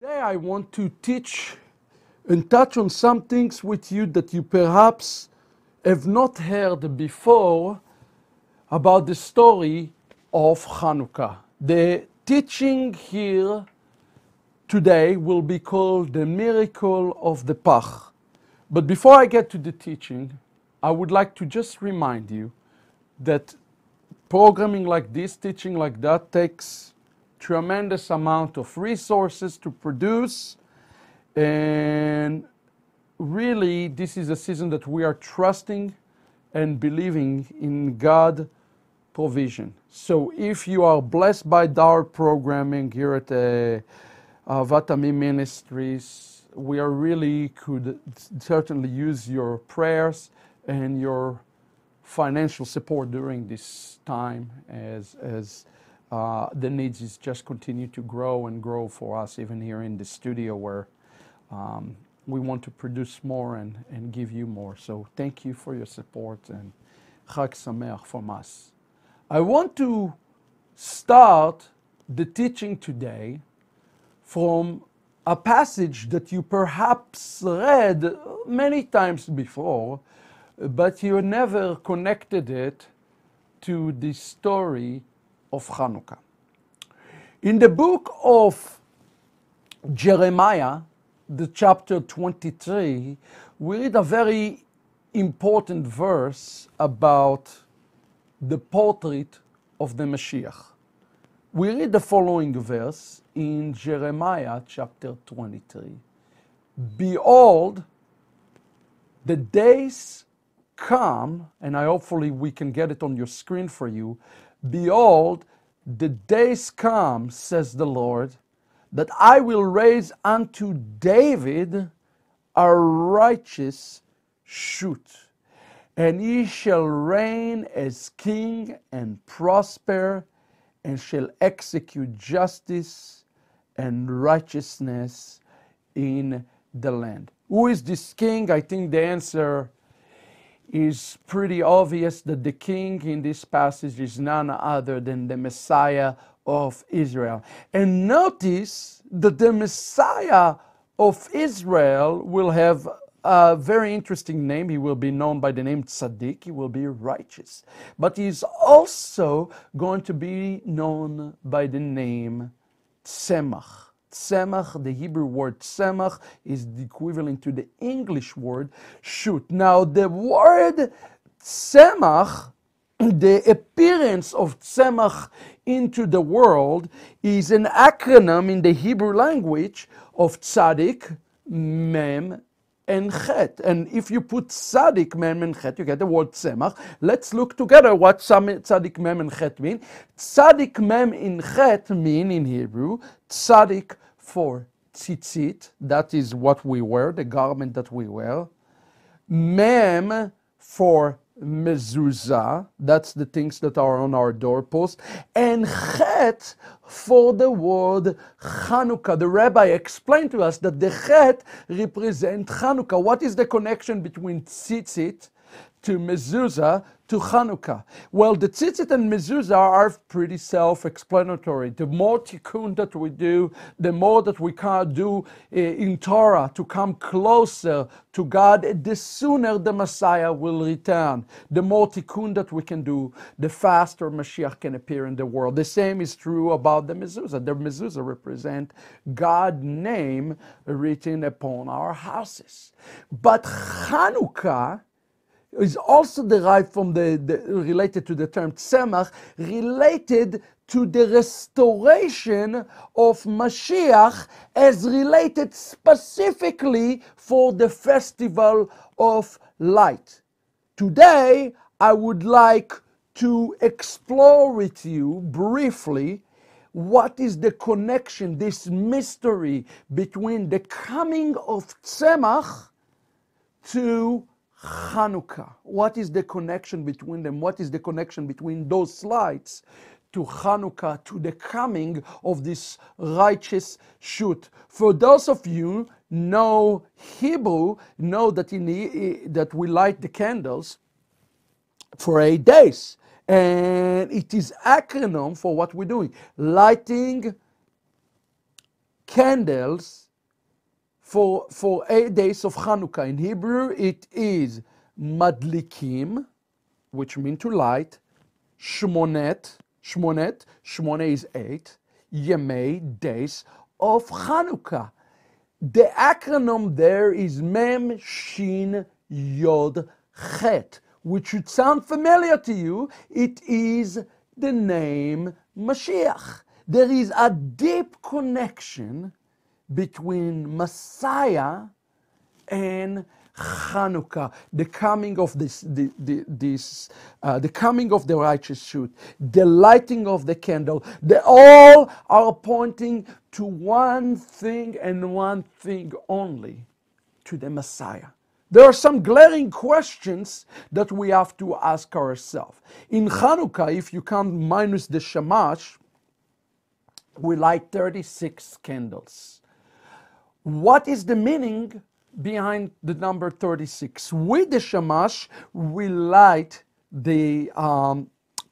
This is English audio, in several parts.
Today I want to teach and touch on some things with you that you perhaps have not heard before about the story of Chanukah. The teaching here today will be called the miracle of the Pach. But before I get to the teaching, I would like to just remind you that programming like this, teaching like that, takes tremendous amount of resources to produce, and really this is a season that we are trusting and believing in God provision. So if you are blessed by our programming here at Ahavat Ammi Ministries, we are really could certainly use your prayers and your financial support during this time as the needs is just continue to grow and grow for us, even here in the studio where we want to produce more and give you more. So thank you for your support and Chag Sameach from us. I want to start the teaching today from a passage that you perhaps read many times before, but you never connected it to the story of Chanukah. In the book of Jeremiah, the chapter 23, we read a very important verse about the portrait of the Mashiach. We read the following verse in Jeremiah chapter 23. Behold, the days come, and hopefully we can get it on your screen for you. Behold, the days come, says the Lord, that I will raise unto David a righteous shoot, and he shall reign as king and prosper, and shall execute justice and righteousness in the land. Who is this king? I think the answer is pretty obvious, that the king in this passage is none other than the Messiah of Israel. And notice that the Messiah of Israel will have a very interesting name. He will be known by the name Tzaddik. He will be righteous. But he's also going to be known by the name Tzemach. Tzemach, the Hebrew word tzemach, is the equivalent to the English word shoot. Now, the word tzemach, the appearance of tzemach into the world, is an acronym in the Hebrew language of tzaddik, mem, and chet. And if you put tzaddik, mem, and chet, you get the word tzemach. Let's look together what tzaddik, mem, and chet mean. Tzaddik, mem, and chet mean in Hebrew, tzaddik for tzitzit, that is what we wear, the garment that we wear. Mem for mezuzah, that's the things that are on our doorpost. And chet for the word Chanukah. The rabbi explained to us that the chet represents Chanukah. What is the connection between tzitzit to mezuzah to Chanukah? Well, the tzitzit and mezuzah are pretty self-explanatory. The more tikkun that we do, the more that we can do in Torah to come closer to God, the sooner the Messiah will return. The more tikkun that we can do, the faster Mashiach can appear in the world. The same is true about the mezuzah. The mezuzah represent God's name written upon our houses. But Chanukah is also derived from related to the term tzemach, related to the restoration of Mashiach, as related specifically for the festival of light. Today, I would like to explore with you briefly what is the connection, this mystery between the coming of tzemach to Chanukah. What is the connection between them? What is the connection between those lights to Chanukah, to the coming of this righteous shoot? For those of you know Hebrew, know that that we light the candles for 8 days, and it is acronym for what we're doing: lighting candles for 8 days of Chanukah. In Hebrew, it is madlikim, which means to light, shmonet, shmone is 8, yemei, days of Chanukah. The acronym there is Mem Shin Yod Chet, which should sound familiar to you. It is the name Mashiach. There is a deep connection between Messiah and Chanukah, the coming of the coming of the righteous shoot, the lighting of the candle. They all are pointing to one thing and one thing only, to the Messiah. There are some glaring questions that we have to ask ourselves. In Chanukah, if you count minus the shamash, we light 36 candles. What is the meaning behind the number 36? With the shamash, we light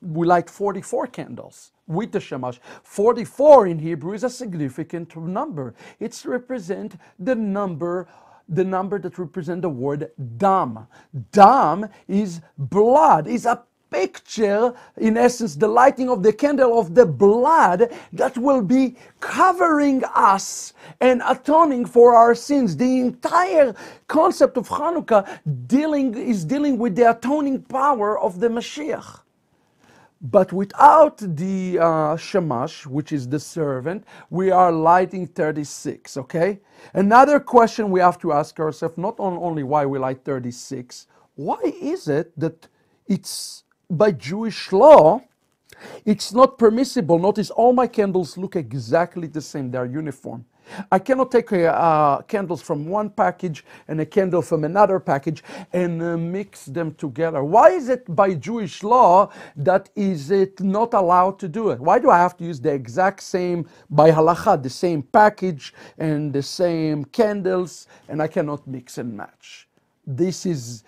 44 candles. With the shamash, 44 in Hebrew is a significant number. It's represent the number that represents the word dam. Dam is blood, is a picture, in essence, the lighting of the candle of the blood that will be covering us and atoning for our sins. The entire concept of Chanukah is dealing with the atoning power of the Mashiach. But without the shamash, which is the servant, we are lighting 36, okay? Another question we have to ask ourselves, not only why we light 36, why is it that it's by Jewish law, it's not permissible? Notice all my candles look exactly the same. They are uniform. I cannot take candles from one package and a candle from another package and mix them together. Why is it by Jewish law that is it not allowed to do it? Why do I have to use the exact same, by halacha, the same package and the same candles, and I cannot mix and match? This is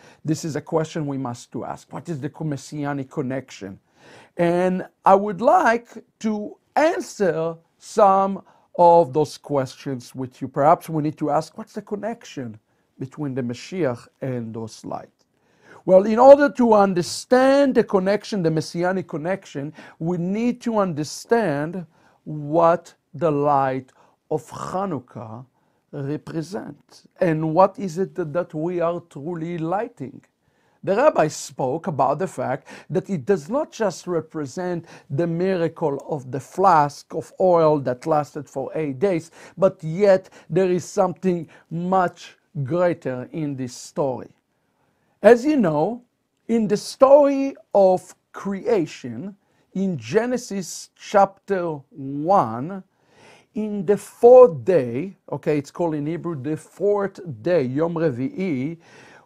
a question we must to ask. What is the Messianic connection? And I would like to answer some of those questions with you. Perhaps we need to ask, what's the connection between the Mashiach and those lights? Well, in order to understand the connection, the Messianic connection, we need to understand what the light of Chanukah represent and what is it that we are truly lighting. The rabbi spoke about the fact that it does not just represent the miracle of the flask of oil that lasted for 8 days, but yet there is something much greater in this story. As you know, in the story of creation, in Genesis chapter 1, in the 4th day, okay, it's called in Hebrew the 4th day, Yom Revi'i,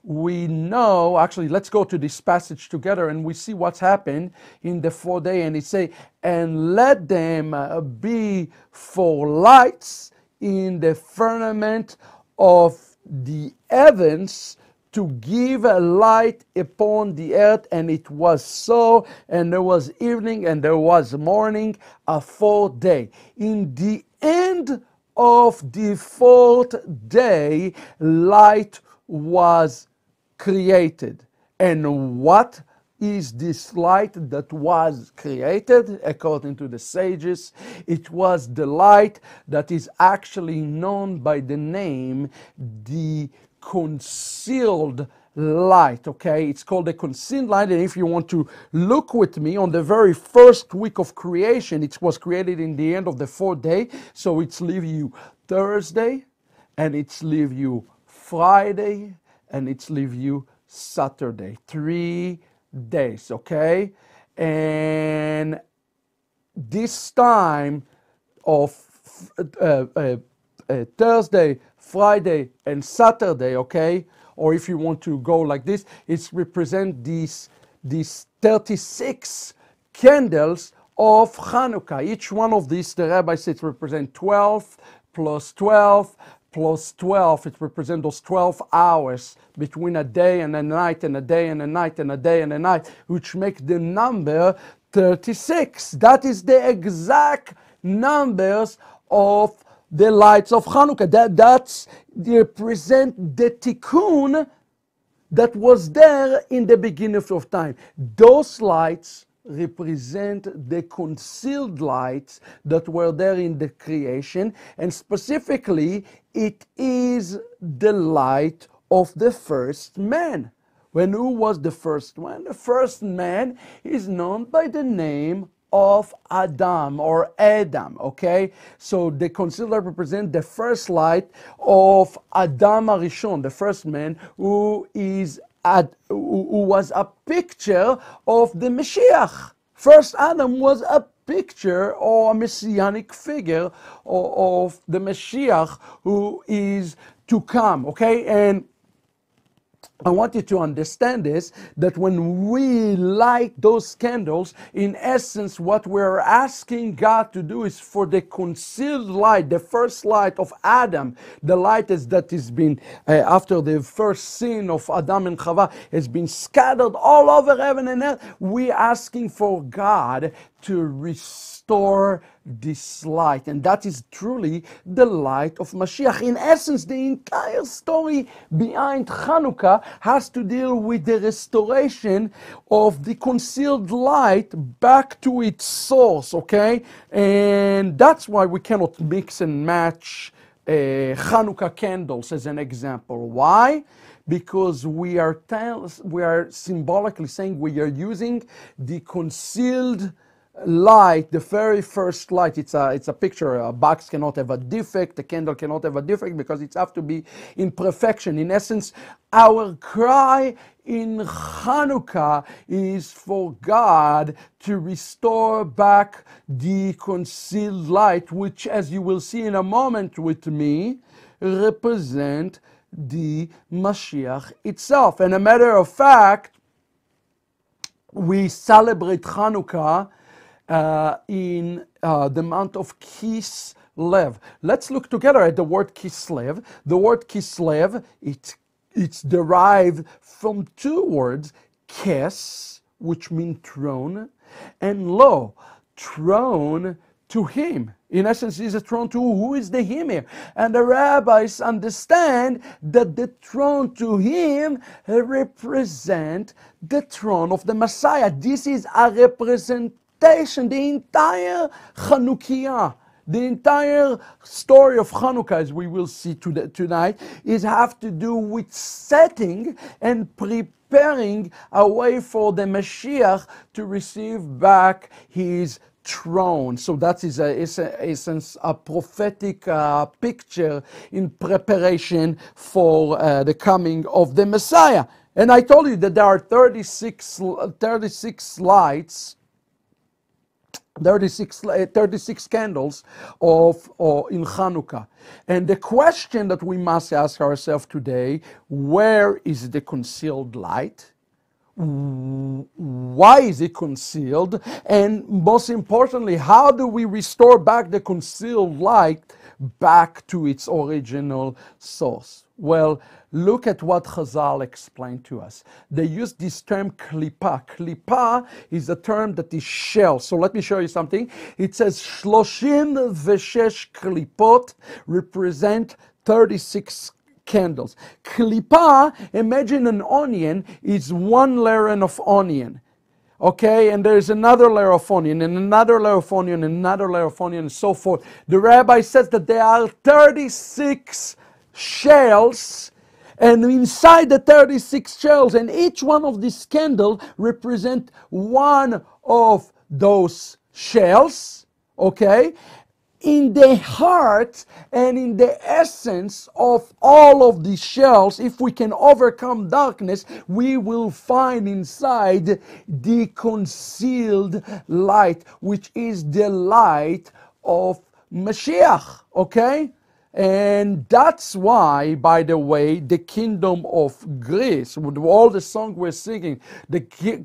we know, actually, let's go to this passage together and we see what's happened in the 4th day. And it say, and let them be for lights in the firmament of the heavens to give a light upon the earth. And it was so, and there was evening and there was morning, a 4th day. In the end of the 4th day, light was created. And what is this light that was created? According to the sages, it was the light that is actually known by the name the concealed light, okay? It's called the concealed light, and if you want to look with me on the very first week of creation, it was created in the end of the 4th day, so it's leave you Thursday, and it's leave you Friday, and it's leave you Saturday. 3 days, okay? And this time of Thursday, Friday, and Saturday, okay? Or if you want to go like this, it's represent these 36 candles of Chanukah. Each one of these, the rabbi says, represent 12 plus 12 plus 12. It represents those 12 hours between a day and a night and a day and a night and a day and a night, which make the number 36. That is the exact numbers of the lights of Chanukah. That's they represent the tikkun that was there in the beginning of time. Those lights represent the concealed lights that were there in the creation, and specifically, it is the light of the first man. When who was the first one? The first man is known by the name of Adam or Adam, okay? So the concealed light represent the first light of Adam Arishon, the first man, who was a picture of the Mashiach. First Adam was a picture or a messianic figure of the Mashiach who is to come, okay? And I want you to understand this, that when we light those candles, in essence, what we're asking God to do is for the concealed light, the first light of Adam, the light that has been, after the first sin of Adam and Chava, has been scattered all over heaven and earth. We're asking for God to restore this light, and that is truly the light of Mashiach. In essence, the entire story behind Chanukah has to deal with the restoration of the concealed light back to its source, okay? And that's why we cannot mix and match Chanukah candles as an example. Why? Because we are symbolically saying we are using the concealed light, the very first light. It's a picture. A box cannot have a defect, a candle cannot have a defect, because it has to be in perfection. In essence, our cry in Chanukah is for God to restore back the concealed light, which, as you will see in a moment with me, represent the Mashiach itself. And a matter of fact, we celebrate Chanukah in the month of Kislev. Let's look together at the word Kislev. The word Kislev, it's derived from two words, kes, which means throne, and lo, throne to him. In essence, is a throne to who is the him here? And the rabbis understand that the throne to him represent the throne of the Messiah. This is a representation. The entire Chanukiah, the entire story of Chanukah, as we will see tonight, have to do with setting and preparing a way for the Mashiach to receive back his throne. So that is a prophetic picture in preparation for the coming of the Messiah. And I told you that there are 36 lights, 36 candles in Chanukah. And the question that we must ask ourselves today, where is the concealed light? Why is it concealed? And most importantly, how do we restore back the concealed light back to its original source? Well, look at what Chazal explained to us. They use this term klipa. Klipa is a term that is shell. So let me show you something. It says 36 klipot represent 36 candles. Klipa, imagine an onion is one layer of onion. Okay, and there's another layer of onion, and another layer of onion, and another layer of onion, and so forth. The rabbi says that there are 36 shells, and inside the 36 shells, and each one of these candles represent one of those shells, okay? In the heart and in the essence of all of these shells, if we can overcome darkness, we will find inside the concealed light, which is the light of Mashiach, okay? And that's why, by the way, the kingdom of Greece, with all the song we're singing, the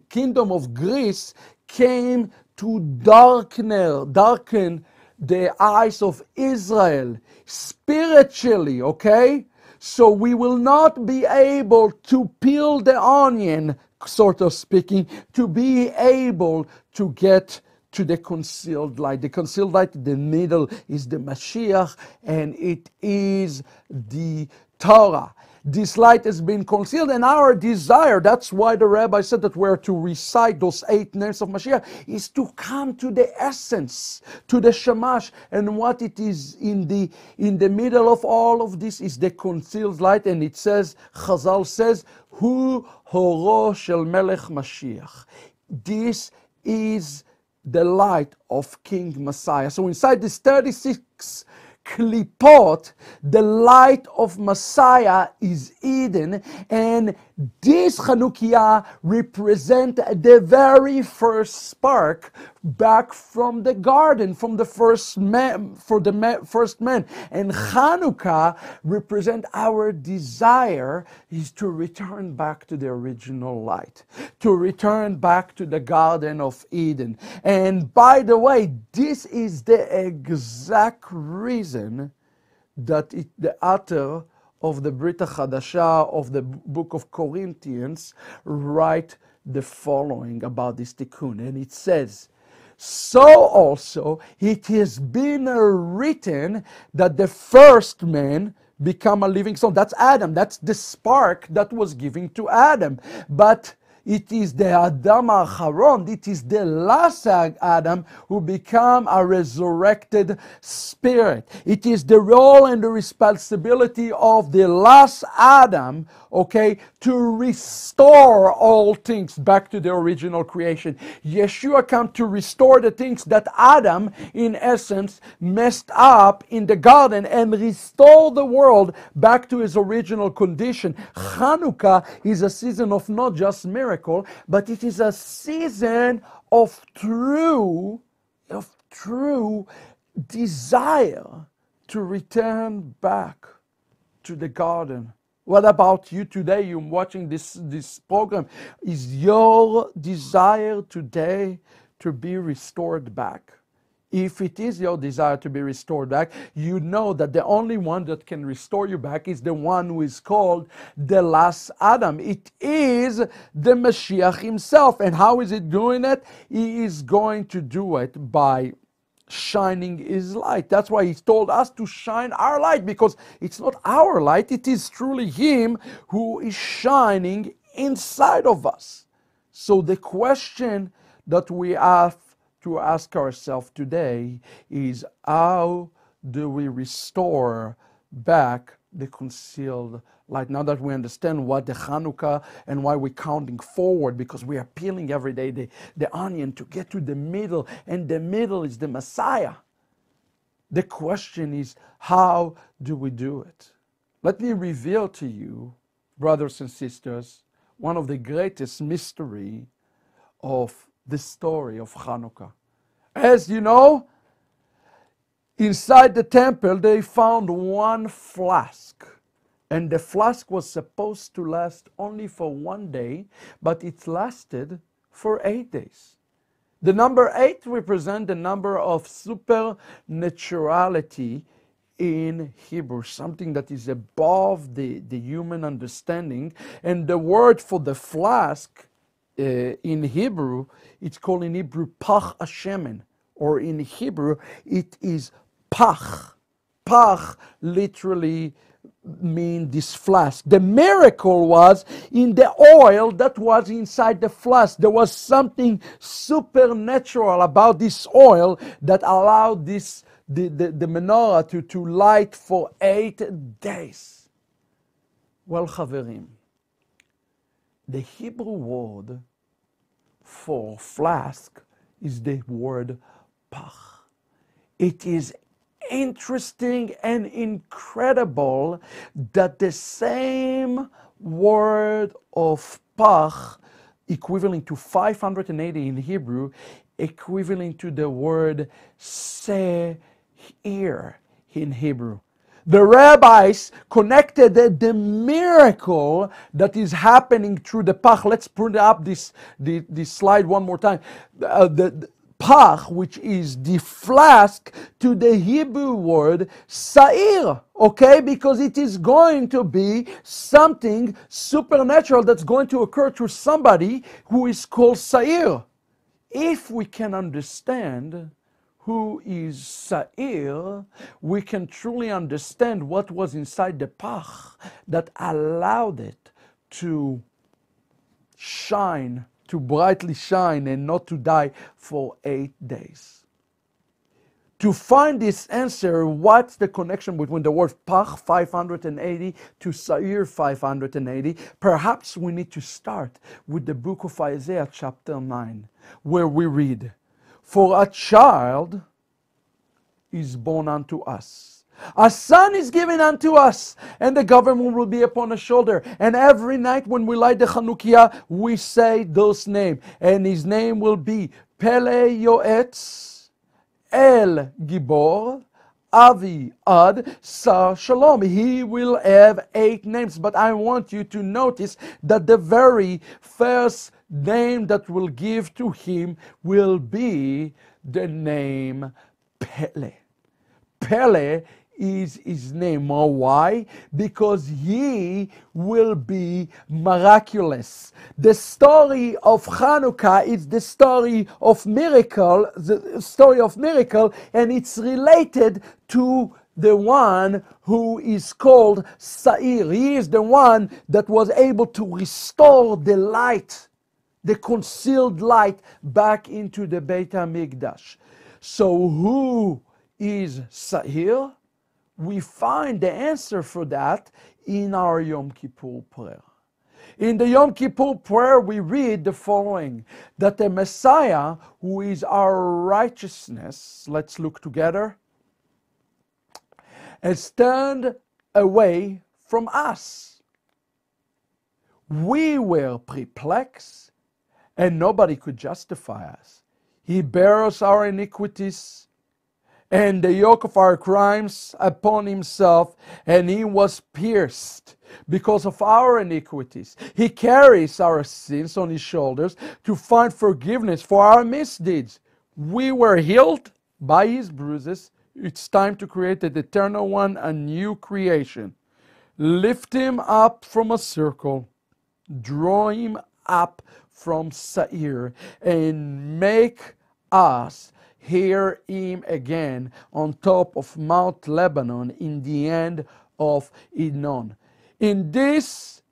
kingdom of Greece came to darken the eyes of Israel spiritually, okay? So we will not be able to peel the onion, sort of speaking, to be able to get to the concealed light. The concealed light in the middle is the Mashiach, and it is the Torah. This light has been concealed, and our desire, that's why the rabbi said that we're to recite those 8 names of Mashiach, is to come to the essence, to the Shamash. And what it is in the middle of all of this is the concealed light. And it says, Chazal says, Hu horo shel melech Mashiach. This is the light of King Messiah. So inside this 36 klipot, the light of Messiah is Eden, and this Chanukah represent the very first spark back from the garden, from the first man, first man. And Chanukah represent our desire is to return back to the original light, to return back to the Garden of Eden. And by the way, this is the exact reason that the author of the Brit HaChadashah of the book of Corinthians write the following about this tikkun. And it says, so also it has been written that the first man become a living soul. That's Adam. That's the spark that was given to Adam. But it is the Adam Acharon, it is the last Adam who become a resurrected spirit. It is the role and the responsibility of the last Adam, okay, to restore all things back to the original creation. Yeshua come to restore the things that Adam, in essence, messed up in the garden and restore the world back to its original condition. Chanukah is a season of not just miracles, but it is a season of true desire to return back to the garden. What about you today? You're watching this program. Is your desire today to be restored back? If it is your desire to be restored back, you know that the only one that can restore you back is the one who is called the last Adam. It is the Mashiach himself. And how is he doing it? He is going to do it by shining his light. That's why he told us to shine our light, because it's not our light, it is truly him who is shining inside of us. So the question that we have to ask ourselves today is, how do we restore back the concealed light? Now that we understand what the Chanukah and why we're counting forward, because we are peeling every day the onion to get to the middle, and the middle is the Messiah. The question is, how do we do it? Let me reveal to you, brothers and sisters, one of the greatest mystery of the story of Chanukah. As you know, inside the temple they found one flask, and the flask was supposed to last only for 1 day, but it lasted for 8 days. The number 8 represents the number of supernaturality in Hebrew, something that is above the human understanding. And the word for the flask in Hebrew, it's called in Hebrew Pach Hashemen, or in Hebrew it is Pach. Pach literally means this flask. The miracle was in the oil that was inside the flask. There was something supernatural about this oil that allowed the menorah to light for 8 days. Well, Chaverim, the Hebrew word for flask is the word Pach. It is interesting and incredible that the same word of Pach, equivalent to 580 in Hebrew, equivalent to the word Seir in Hebrew. The rabbis connected the miracle that is happening through the Pach. Let's put up this slide one more time. The Pach, which is the flask, to the Hebrew word Sa'ir, okay? Because it is going to be something supernatural that's going to occur to somebody who is called Sa'ir. if we can understand who is Sa'ir, we can truly understand what was inside the Pach that allowed it to shine, to brightly shine, and not to die for 8 days. To find this answer, what's the connection between the word Pach 580 to Sa'ir 580? Perhaps we need to start with the book of Isaiah chapter 9, where we read, "For a child is born unto us. A son is given unto us, and the government will be upon his shoulder." And every night when we light the Chanukah, we say those names. And his name will be Pele Yoetz, El Gibor, Avi Ad, Sar Shalom. He will have 8 names, but I want you to notice that the very first name that we'll give to him will be the name Pele. Pele is his name. Why? Because he will be miraculous. The story of Chanukah is the story of miracle, and it's related to the one who is called Sa'ir. He is the one that was able to restore the light, the concealed light, back into the Beit HaMikdash. So who is Sa'ir? We find the answer for that in our Yom Kippur prayer. In the Yom Kippur prayer, we read the following, that the Messiah, who is our righteousness, let's look together, has turned away from us. We were perplexed, and nobody could justify us. He bears our iniquities and the yoke of our crimes upon himself, and he was pierced because of our iniquities. He carries our sins on his shoulders to find forgiveness for our misdeeds. We were healed by his bruises. It's time to create the eternal one, a new creation. Lift him up from a circle, draw him up from Sa'ir, and make us hear him again on top of Mount Lebanon in the end of Inon. In this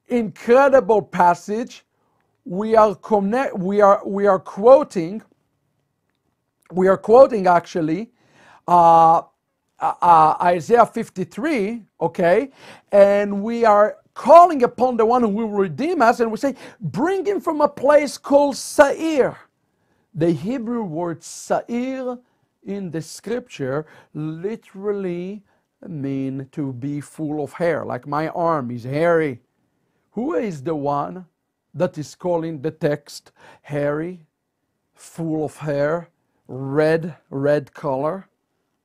incredible passage, we are quoting actually Isaiah 53, okay, and we are calling upon the one who will redeem us, and we say, bring him from a place called Sa'ir. The Hebrew word Sa'ir in the scripture literally mean to be full of hair, like my arm is hairy. Who is the one that is calling the text hairy, full of hair, red color?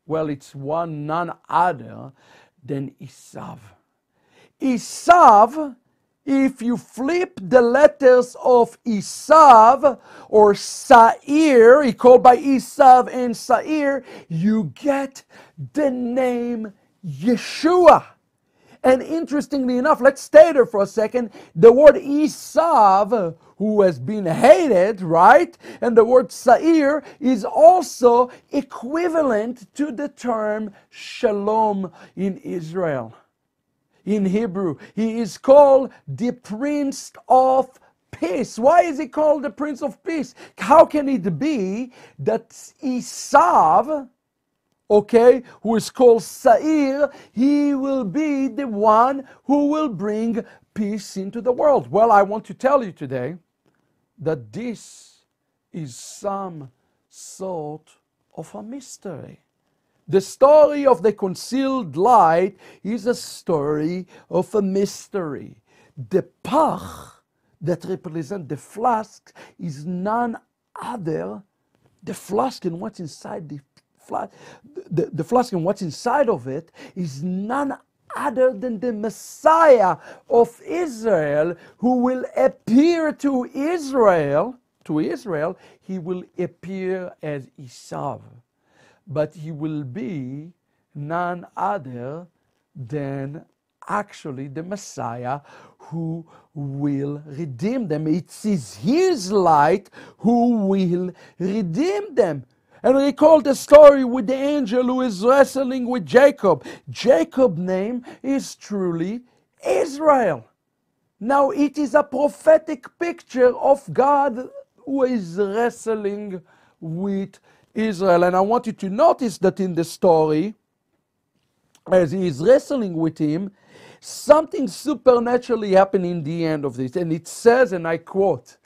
Well, it's none other than Esav. Esav, if you flip the letters of Esav or Sa'ir, he called by Esav and Sa'ir, you get the name Yeshua. And interestingly enough, let's stay there for a second. The word Esav, who has been hated, right? And the word Sa'ir is also equivalent to the term Shalom in Israel. In Hebrew, he is called the Prince of Peace. Why is he called the Prince of Peace? How can it be that Esav, okay, who is called Sa'ir, he will be the one who will bring peace into the world? Well, I want to tell you today that this is some sort of a mystery. The story of the concealed light is a story of a mystery. The Pach that represents the flask is none other, the flask and what's inside the flask and what's inside of it is none other than the Messiah of Israel, who will appear to Israel. He will appear as Esav, but he will be none other than actually the Messiah who will redeem them. It is his light who will redeem them. And recall the story with the angel who is wrestling with Jacob. Jacob's name is truly Israel. Now it is a prophetic picture of God who is wrestling with Israel. And I want you to notice that in the story, as he is wrestling with him, something supernaturally happened in the end of this. And it says, and I quote,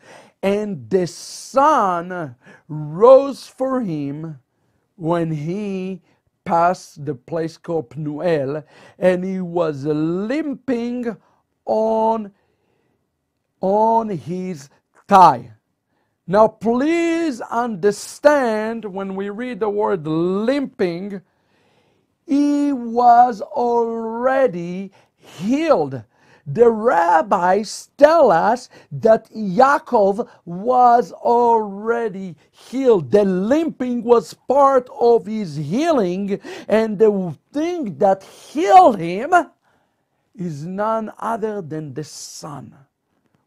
"And the sun rose for him when he passed the place called Pnuel, and he was limping on his thigh." Now please understand, when we read the word limping, he was already healed. The rabbis tell us that Yaakov was already healed. The limping was part of his healing, and the thing that healed him is none other than the sun.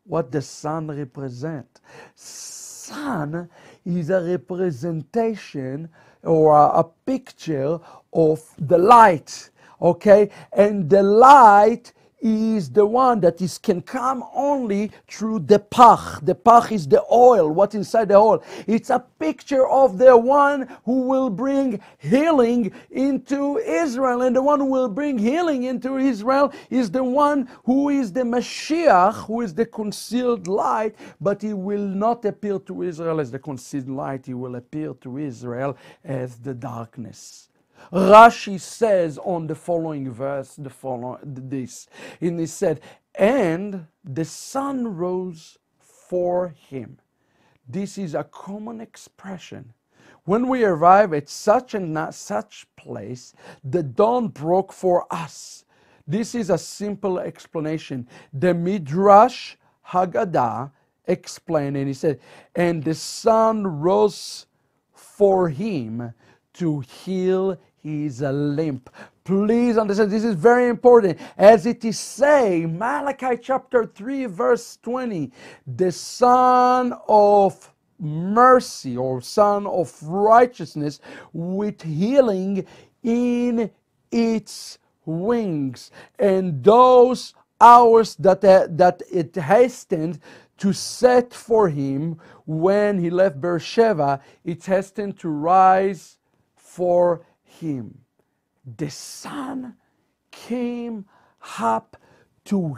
What the sun represents? Sun is a representation or a picture of the light, okay? And the light is the one that can come only through the Pach. The Pach is the oil, what's inside the oil. It's a picture of the one who will bring healing into Israel. And the one who will bring healing into Israel is the one who is the Mashiach, who is the concealed light, but he will not appear to Israel as the concealed light. He will appear to Israel as the darkness. Rashi says on the following verse, this, and he said, "And the sun rose for him." This is a common expression. When we arrive at such and such place, the dawn broke for us. This is a simple explanation. The Midrash Haggadah explained, and he said, "And the sun rose for him to heal his limp." Please understand, this is very important. As it is saying, Malachi chapter 3, verse 20, the Son of mercy or Son of righteousness with healing in its wings. And those hours that it hastened to set for him when he left Beersheba, it hastened to rise for him. The sun came up to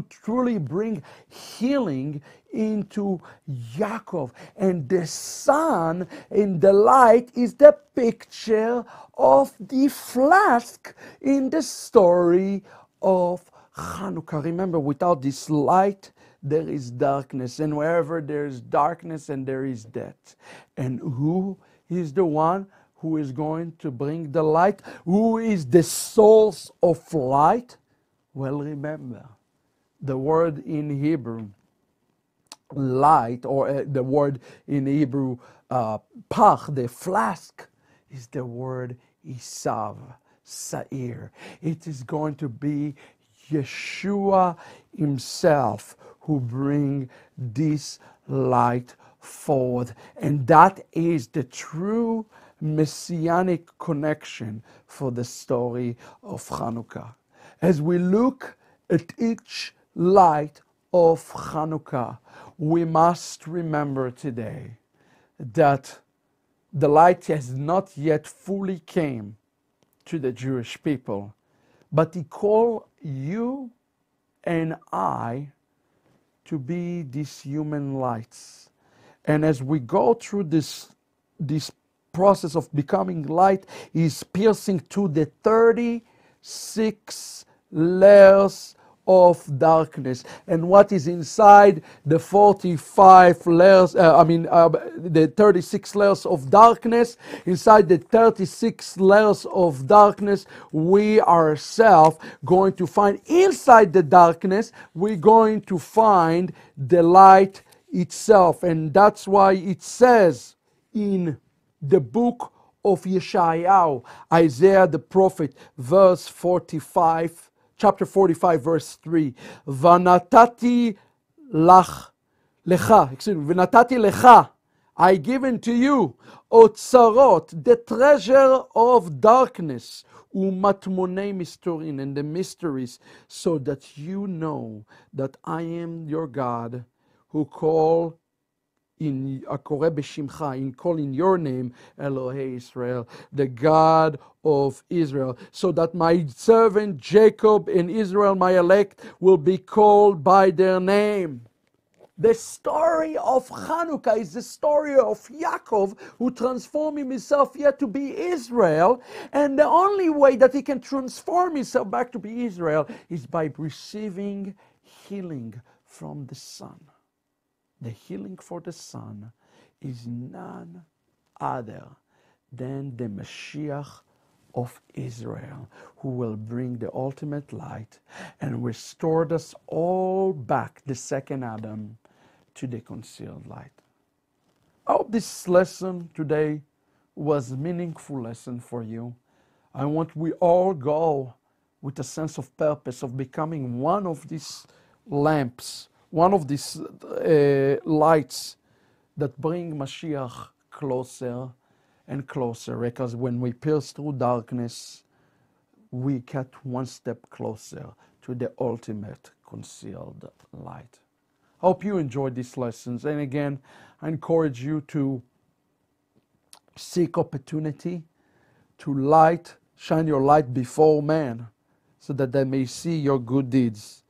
truly bring healing into Yaakov. And the sun in the light is the picture of the flask in the story of Chanukah. Remember, without this light, there is darkness. And wherever there is darkness, and there is death. And who is the one who is going to bring the light? Who is the source of light? Well, remember, the word in Hebrew, light, or the word in Hebrew, Pach, the flask, is the word Isav, Sa'ir. It is going to be Yeshua himself who bring this light forward. And that is the true Messianic connection for the story of Chanukah. As we look at each light of Chanukah, we must remember today that the light has not yet fully came to the Jewish people, but he called you and I to be these human lights. And as we go through this process of becoming light, is piercing to the 36 layers of darkness. And what is inside the 45 layers, the 36 layers of darkness, inside the 36 layers of darkness, we ourselves going to find, inside the darkness, we're going to find the light itself. And that's why it says in the book of Yeshayahu, Isaiah the prophet, verse 45, chapter 45, verse 3. Vanatati lecha, excuse me, Vanatati lecha, I give unto you, otzarot, the treasure of darkness, umatmonei mistorin, and the mysteries, so that you know that I am your God, who call in Akore b'shimcha, in calling your name, Elohei Israel, the God of Israel, so that my servant Jacob and Israel, my elect, will be called by their name. The story of Chanukah is the story of Yaakov, who transformed himself yet to be Israel. And the only way that he can transform himself back to be Israel is by receiving healing from the Son. The healing for the Son is none other than the Mashiach of Israel, who will bring the ultimate light and restore us all back, the second Adam, to the concealed light. I hope this lesson today was a meaningful lesson for you. I want we all go with a sense of purpose of becoming one of these lamps, one of these lights that bring Mashiach closer and closer, because when we pierce through darkness, we get one step closer to the ultimate concealed light. I hope you enjoyed these lessons. And again, I encourage you to seek opportunity to shine your light before man, so that they may see your good deeds.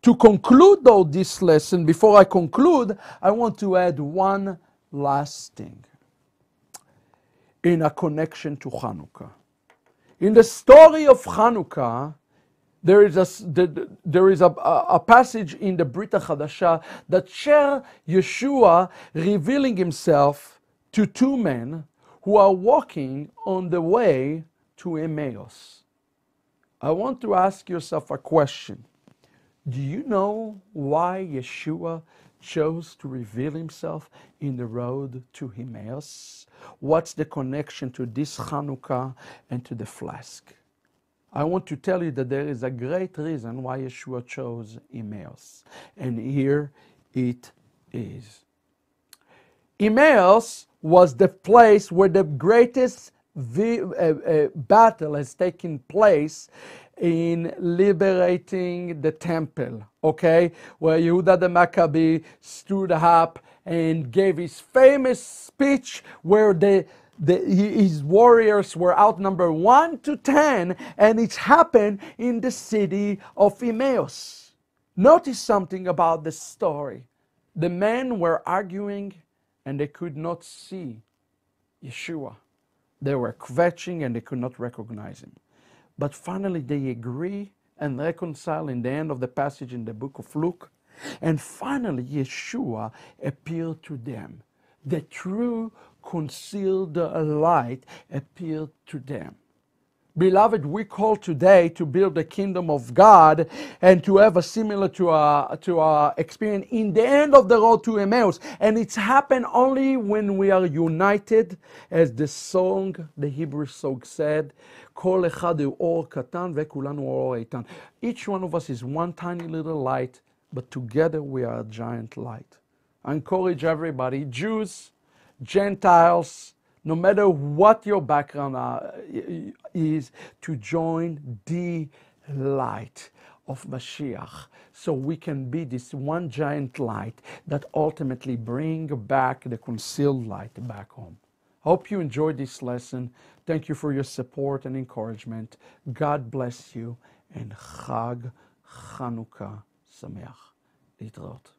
To conclude, though, this lesson, before I conclude, I want to add one last thing in a connection to Chanukah. In the story of Chanukah, there is a passage in the Brit HaChadashah that shares Yeshua revealing himself to two men who are walking on the way to Emmaus. I want to ask yourself a question. Do you know why Yeshua chose to reveal himself in the road to Emmaus? What's the connection to this Chanukah and to the flask? I want to tell you that there is a great reason why Yeshua chose Emmaus. And here it is. Emmaus was the place where the greatest battle has taken place in liberating the temple, okay? Where Yehuda the Maccabee stood up and gave his famous speech where his warriors were outnumbered 1 to 10, and it happened in the city of Emmaus. Notice something about the story. The men were arguing and they could not see Yeshua. They were kvetching and they could not recognize him. But finally they agree and reconcile in the end of the passage in the book of Luke. And finally Yeshua appeared to them. The true concealed light appeared to them. Beloved, we call today to build the kingdom of God and to have a similar to our experience in the end of the road to Emmaus. And it's happened only when we are united, as the song, the Hebrew song said, Kol echad hu or katan vekulanu or eitan. Each one of us is one tiny little light, but together we are a giant light. I encourage everybody, Jews, Gentiles, no matter what your background is, to join the light of Mashiach, so we can be this one giant light that ultimately bring back the concealed light back home. Hope you enjoyed this lesson. Thank you for your support and encouragement. God bless you, and Chag Chanukah Sameach. להתראות.